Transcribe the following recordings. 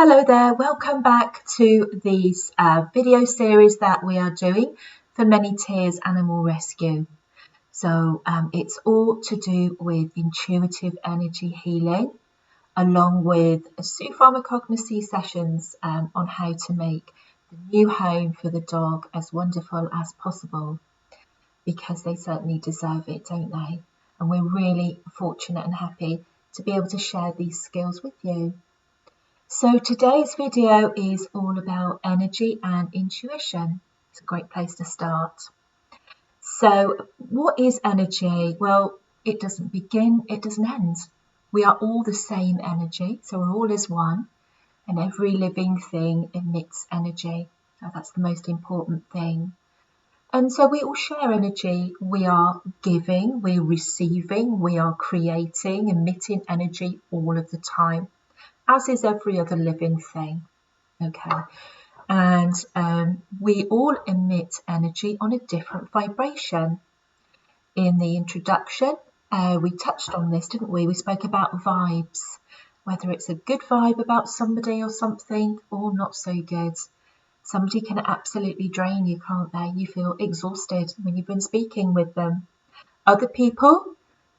Hello there, welcome back to these video series that we are doing for Many Tears Animal Rescue. So it's all to do with intuitive energy healing, along with Zoopharmacognosy sessions on how to make the new home for the dog as wonderful as possible, because they certainly deserve it, don't they? And we're really fortunate and happy to be able to share these skills with you. So today's video is all about energy and intuition. It's a great place to start. So what is energy? Well, it doesn't begin, it doesn't end. We are all the same energy, so we're all as one, and every living thing emits energy. So that's the most important thing. And so we all share energy. We are giving, we're receiving, we are creating, emitting energy all of the time, as is every other living thing, okay? And we all emit energy on a different vibration. In the introduction, we touched on this, didn't we? We spoke about vibes, whether it's a good vibe about somebody or something, or not so good. Somebody can absolutely drain you, can't they? You feel exhausted when you've been speaking with them. Other people,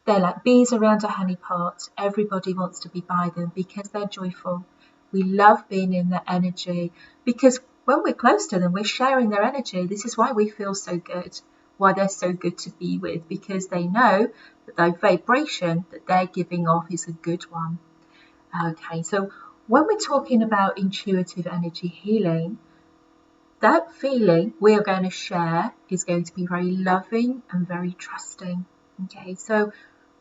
they're like bees around a honey pot. Everybody wants to be by them because they're joyful. We love being in their energy because when we're close to them, we're sharing their energy. This is why we feel so good, why they're so good to be with, because they know that the vibration that they're giving off is a good one. Okay, so when we're talking about intuitive energy healing, that feeling we are going to share is going to be very loving and very trusting. Okay, so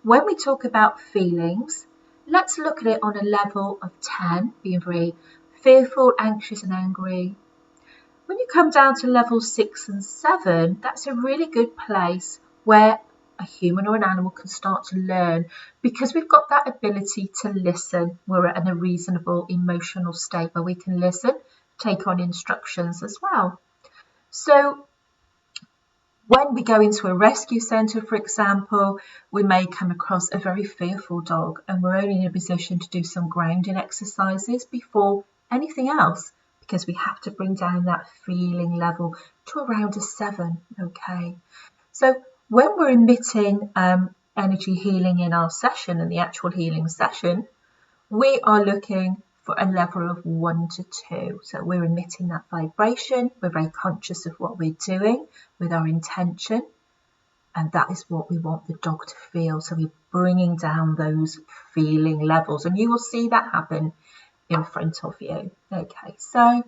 when we talk about feelings, let's look at it on a level of 10, being very fearful, anxious and angry. When you come down to level 6 and 7, that's a really good place where a human or an animal can start to learn, because we've got that ability to listen. We're in a reasonable emotional state where we can listen, take on instructions as well. So when we go into a rescue centre, for example, we may come across a very fearful dog, and we're only in a position to do some grounding exercises before anything else, because we have to bring down that feeling level to around a 7, okay? So when we're emitting energy healing in our session, in the actual healing session, we are looking for a level of 1 to 2. So we're emitting that vibration. We're very conscious of what we're doing with our intention. And that is what we want the dog to feel. So we're bringing down those feeling levels. And you will see that happen in front of you. Okay, so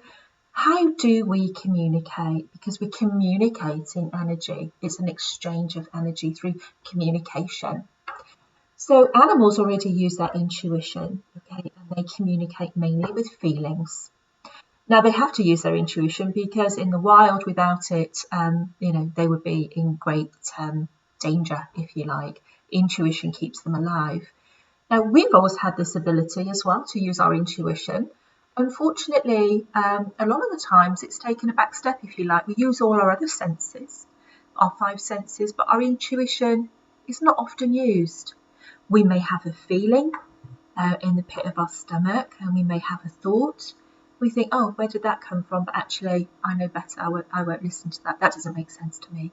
how do we communicate? Because we're communicating energy. It's an exchange of energy through communication. So animals already use that intuition, okay, and they communicate mainly with feelings. Now they have to use their intuition because in the wild, without it, they would be in great danger, if you like. Intuition keeps them alive. Now we've always had this ability as well to use our intuition. Unfortunately, a lot of the times it's taken a back step, if you like. We use all our other senses, our 5 senses, but our intuition is not often used. We may have a feeling in the pit of our stomach, and we may have a thought. We think, oh, where did that come from? But actually, I know better. I won't listen to that. That doesn't make sense to me.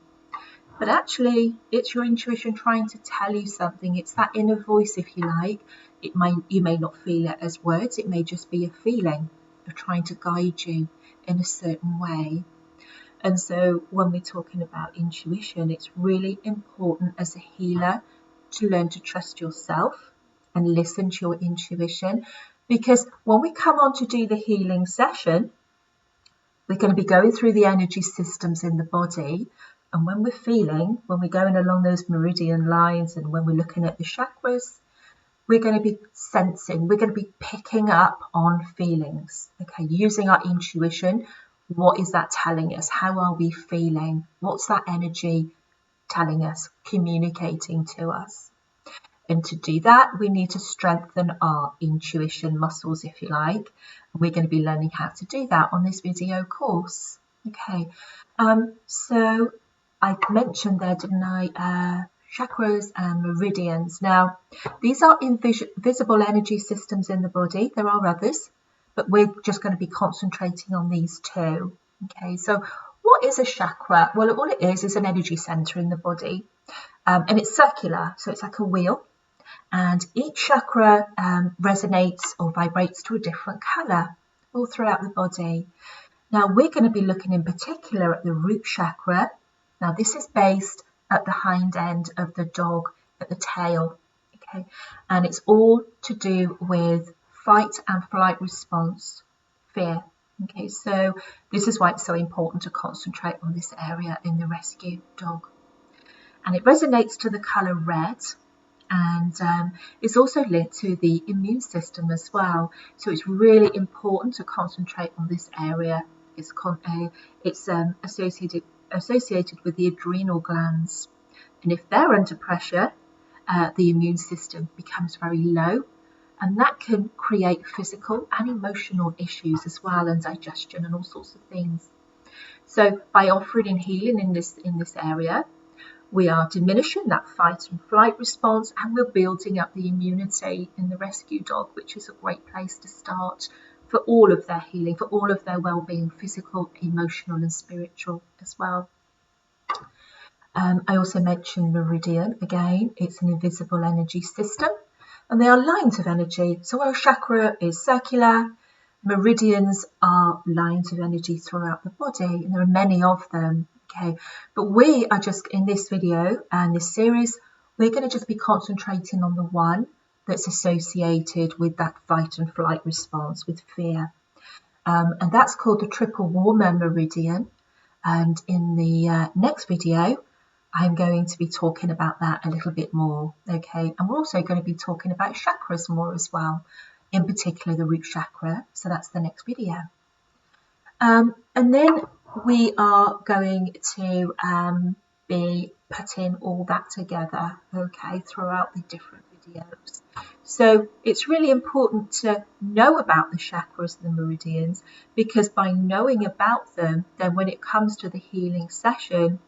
But actually, it's your intuition trying to tell you something. It's that inner voice, if you like. You may not feel it as words. It may just be a feeling of trying to guide you in a certain way. And so when we're talking about intuition, it's really important as a healer to learn to trust yourself and listen to your intuition, because when we come on to do the healing session, we're going to be going through the energy systems in the body, and when we're going along those meridian lines, and when we're looking at the chakras, we're going to be sensing, we're going to be picking up on feelings, okay, using our intuition. What is that telling us? How are we feeling? What's that energy telling us, communicating to us? And to do that, we need to strengthen our intuition muscles, if you like. And we're going to be learning how to do that on this video course. Okay, so I mentioned there, didn't I, chakras and meridians. Now, these are invisible energy systems in the body. There are others, but we're just going to be concentrating on these two. Okay, so what is a chakra? Well, all it is an energy center in the body, and it's circular, so it's like a wheel, and each chakra resonates or vibrates to a different color all throughout the body. Now we're going to be looking in particular at the root chakra. Now this is based at the hind end of the dog, at the tail, okay, and it's all to do with fight and flight response, fear. Okay, so this is why it's so important to concentrate on this area in the rescue dog. And it resonates to the colour red, and it's also linked to the immune system as well. So it's really important to concentrate on this area. It's associated with the adrenal glands. And if they're under pressure, the immune system becomes very low. And that can create physical and emotional issues as well, and digestion and all sorts of things. So by offering and healing in this area, we are diminishing that fight and flight response, and we're building up the immunity in the rescue dog, which is a great place to start for all of their healing, for all of their well-being, physical, emotional and spiritual as well. I also mentioned meridian. Again, it's an invisible energy system, and they are lines of energy. So our chakra is circular, meridians are lines of energy throughout the body, and there are many of them. Okay, but we are just in this video and this series, we're going to just be concentrating on the one that's associated with that fight and flight response, with fear, and that's called the triple warmer meridian. And in the next video, I'm going to be talking about that a little bit more. Okay, and we're also going to be talking about chakras more as well, in particular the root chakra. So that's the next video. And then we are going to be putting all that together, okay, throughout the different videos. So it's really important to know about the chakras and the meridians, because by knowing about them, then when it comes to the healing session,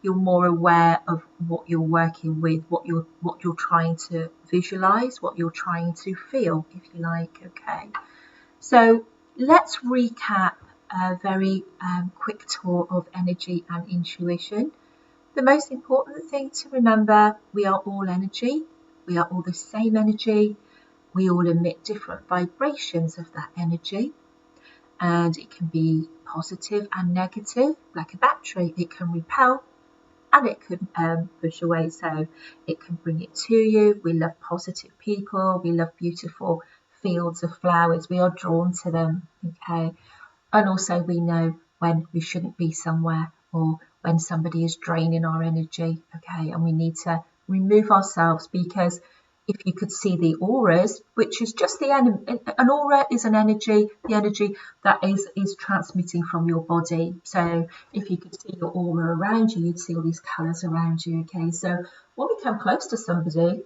you're more aware of what you're working with, what you're trying to visualize, what you're trying to feel, if you like. Okay, so let's recap a very quick tour of energy and intuition. The most important thing to remember: we are all energy, we are all the same energy, we all emit different vibrations of that energy, and it can be positive and negative, like a battery. It can repel and it can push away, so it can bring it to you. We love positive people, we love beautiful fields of flowers, we are drawn to them. Okay, and also we know when we shouldn't be somewhere, or when somebody is draining our energy. Okay, and we need to remove ourselves, because if you could see the auras, which is just an aura is an energy, the energy that is transmitting from your body. So if you could see your aura around you, you'd see all these colours around you. Okay, so when we come close to somebody,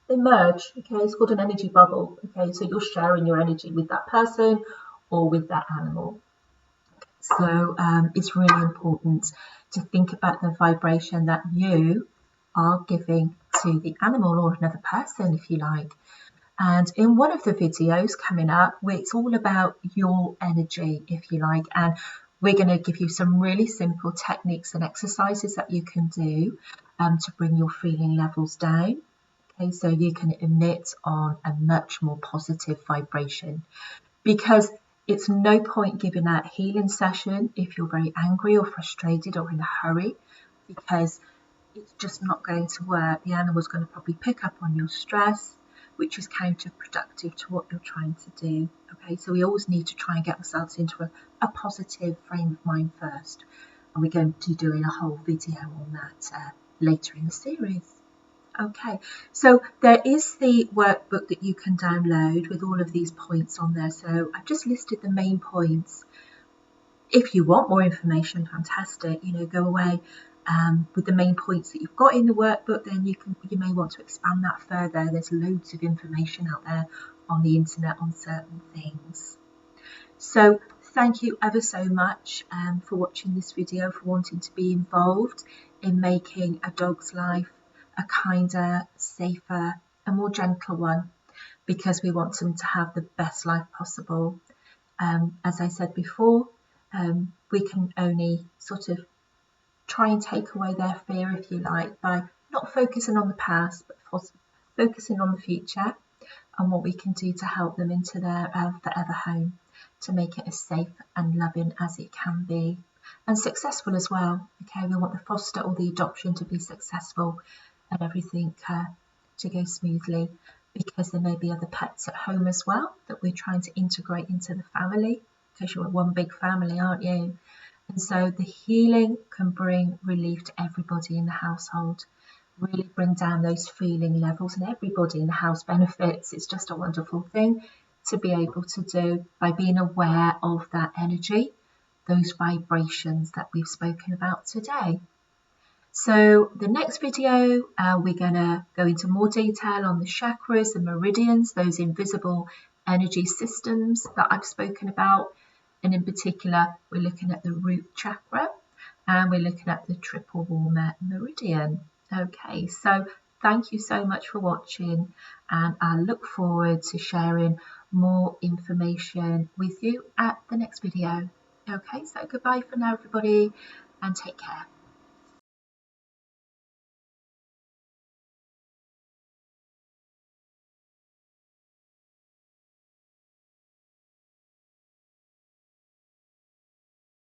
they merge. Okay, it's called an energy bubble. Okay, so you're sharing your energy with that person or with that animal. So it's really important to think about the vibration that you are giving to the animal, or another person, if you like. And in one of the videos coming up, it's all about your energy, if you like, and we're going to give you some really simple techniques and exercises that you can do to bring your feeling levels down. Okay, so you can emit on a much more positive vibration, because it's no point giving that healing session if you're very angry or frustrated or in a hurry, because it's just not going to work. The animal's going to probably pick up on your stress, which is counterproductive to what you're trying to do. Okay, so we always need to try and get ourselves into a positive frame of mind first, and we're going to be doing a whole video on that later in the series. Okay, so there is the workbook that you can download with all of these points on there. So I've just listed the main points. If you want more information, fantastic, go away with the main points that you've got in the workbook. Then you may want to expand that further. There's loads of information out there on the internet on certain things. So thank you ever so much for watching this video, for wanting to be involved in making a dog's life a kinder, safer and more gentle one, because we want them to have the best life possible. As I said before, we can only sort of try and take away their fear, if you like, by not focusing on the past, but focusing on the future and what we can do to help them into their forever home, to make it as safe and loving as it can be, and successful as well. Okay, we want the foster or the adoption to be successful and everything to go smoothly, because there may be other pets at home as well that we're trying to integrate into the family, because you're one big family, aren't you? And so the healing can bring relief to everybody in the household, really bring down those feeling levels, and everybody in the house benefits. It's just a wonderful thing to be able to do by being aware of that energy, those vibrations that we've spoken about today. So the next video, we're going to go into more detail on the chakras and meridians, those invisible energy systems that I've spoken about. And in particular, we're looking at the root chakra and we're looking at the triple warmer meridian. Okay, so thank you so much for watching, and I look forward to sharing more information with you at the next video. Okay, so goodbye for now, everybody, and take care.